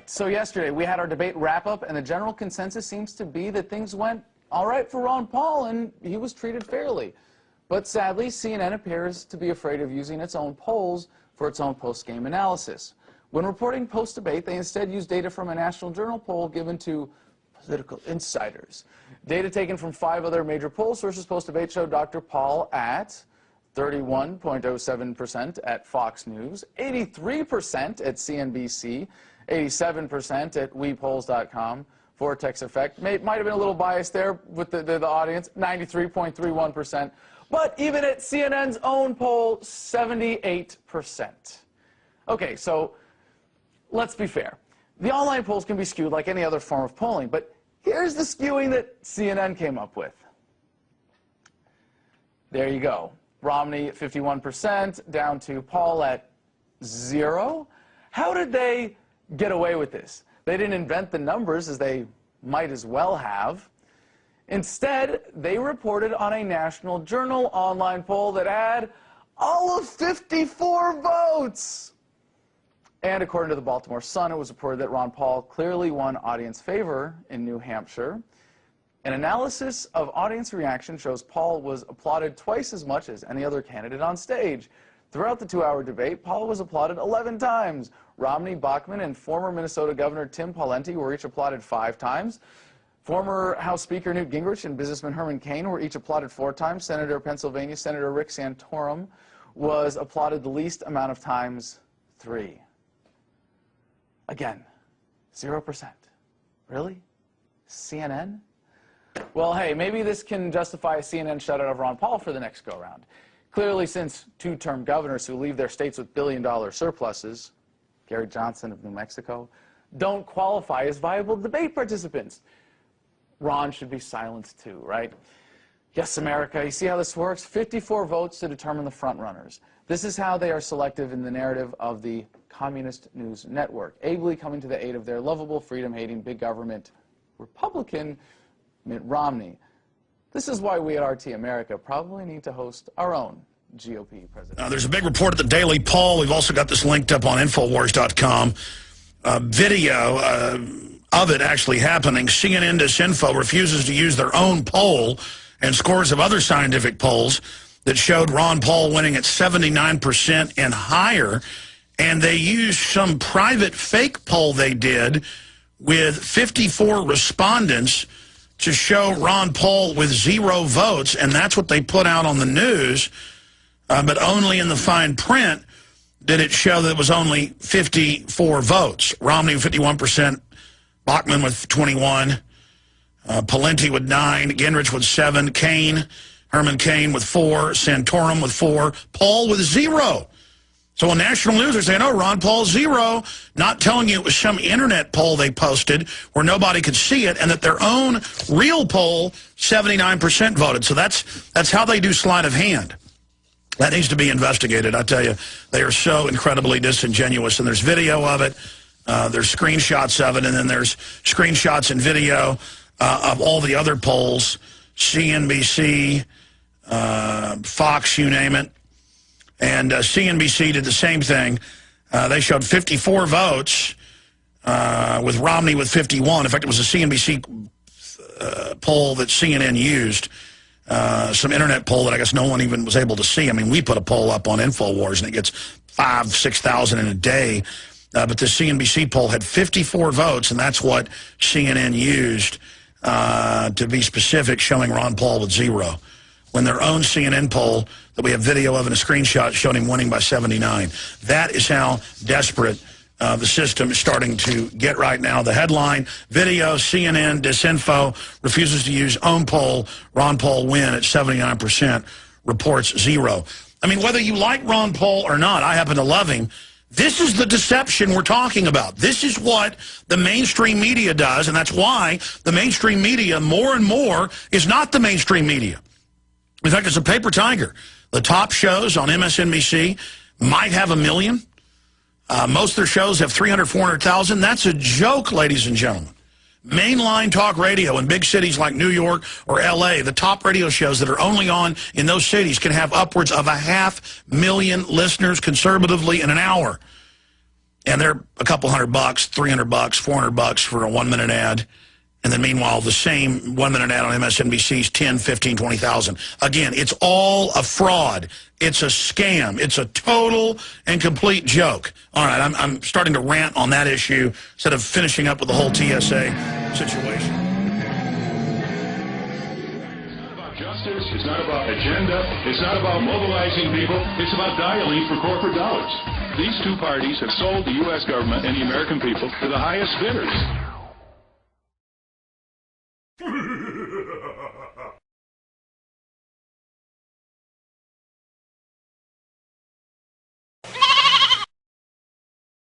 right, so yesterday we had our debate wrap-up, and the general consensus seems to be that things went all right for Ron Paul, and he was treated fairly. But sadly, CNN appears to be afraid of using its own polls for its own post-game analysis. When reporting post-debate, they instead used data from a National Journal poll given to political insiders. Data taken from 5 other major poll sources post-debate showed Dr. Paul at 31.07% at Fox News, 83% at CNBC, 87% at WePolls.com, Vortex Effect. Might have been a little biased there with the audience, 93.31%. But even at CNN's own poll, 78%. Okay, so let's be fair. The online polls can be skewed like any other form of polling, but here's the skewing that CNN came up with. There you go. Romney at 51%, down to Paul at 0. How did they get away with this? They didn't invent the numbers, as they might as well have. Instead, they reported on a National Journal online poll that had all of 54 votes. And according to the Baltimore Sun, it was reported that Ron Paul clearly won audience favor in New Hampshire. An analysis of audience reaction shows Paul was applauded twice as much as any other candidate on stage. Throughout the 2-hour debate, Paul was applauded 11 times. Romney, Bachmann, and former Minnesota Governor Tim Pawlenty were each applauded 5 times. Former House Speaker Newt Gingrich and businessman Herman Cain were each applauded 4 times. Pennsylvania Senator Rick Santorum was applauded the least amount of times, 3. Again, 0%. Really? CNN? Well, hey, maybe this can justify a CNN shutout of Ron Paul for the next go-round. Clearly, since 2-term governors who leave their states with billion-dollar surpluses, Gary Johnson of New Mexico, don't qualify as viable debate participants. Ron should be silenced too, right? Yes, America, you see how this works? 54 votes to determine the front-runners. This is how they are selective in the narrative of the Communist News Network, ably coming to the aid of their lovable, freedom-hating, big government Republican Mitt Romney. This is why we at RT America probably need to host our own GOP president. There's a big report at the Daily Poll. We've also got this linked up on Infowars.com. Video of it actually happening. CNN Disinfo refuses to use their own poll and scores of other scientific polls that showed Ron Paul winning at 79% and higher. And they used some private fake poll they did with 54 respondents to show Ron Paul with 0 votes, and that's what they put out on the news, but only in the fine print did it show that it was only 54 votes. Romney with 51%, Bachmann with 21, Pawlenty with 9, Gingrich with 7, Herman Cain with 4, Santorum with 4, Paul with 0. So on national news, they're saying, oh, Ron Paul's 0, not telling you it was some internet poll they posted where nobody could see it, and that their own real poll, 79% voted. So that's how they do sleight of hand. That needs to be investigated. I tell you, they are so incredibly disingenuous, and there's video of it, there's screenshots of it, and then there's screenshots and video of all the other polls, CNBC, Fox, you name it. And CNBC did the same thing. They showed 54 votes with Romney with 51. In fact, it was a CNBC poll that CNN used, some internet poll that I guess no one even was able to see. I mean, we put a poll up on InfoWars, and it gets 5,000, 6,000 in a day. But the CNBC poll had 54 votes, and that's what CNN used to be specific, showing Ron Paul with 0. When their own CNN poll that we have video of and a screenshot showed him winning by 79. That is how desperate the system is starting to get right now. The headline, video, CNN, Disinfo, refuses to use own poll, Ron Paul win at 79%, reports 0. I mean, whether you like Ron Paul or not, I happen to love him. This is the deception we're talking about. This is what the mainstream media does, and that's why the mainstream media more and more is not the mainstream media. In fact, it's a paper tiger. The top shows on MSNBC might have 1 million. Most of their shows have 300,000, 400,000. That's a joke, ladies and gentlemen. Mainline talk radio in big cities like New York or L.A., the top radio shows that are only on in those cities can have upwards of 500,000 listeners conservatively in an hour. and they're a couple $100, $300, $400 for a 1-minute ad. And then meanwhile, the same 1-minute ad on MSNBC is 10, 15, 20,000. Again, it's all a fraud. It's a scam. It's a total and complete joke. All right, I'm starting to rant on that issue instead of finishing up with the whole TSA situation. Justice, it's not about agenda, it's not about mobilizing people, it's about dialing for corporate dollars. These two parties have sold the U.S. government and the American people to the highest bidders.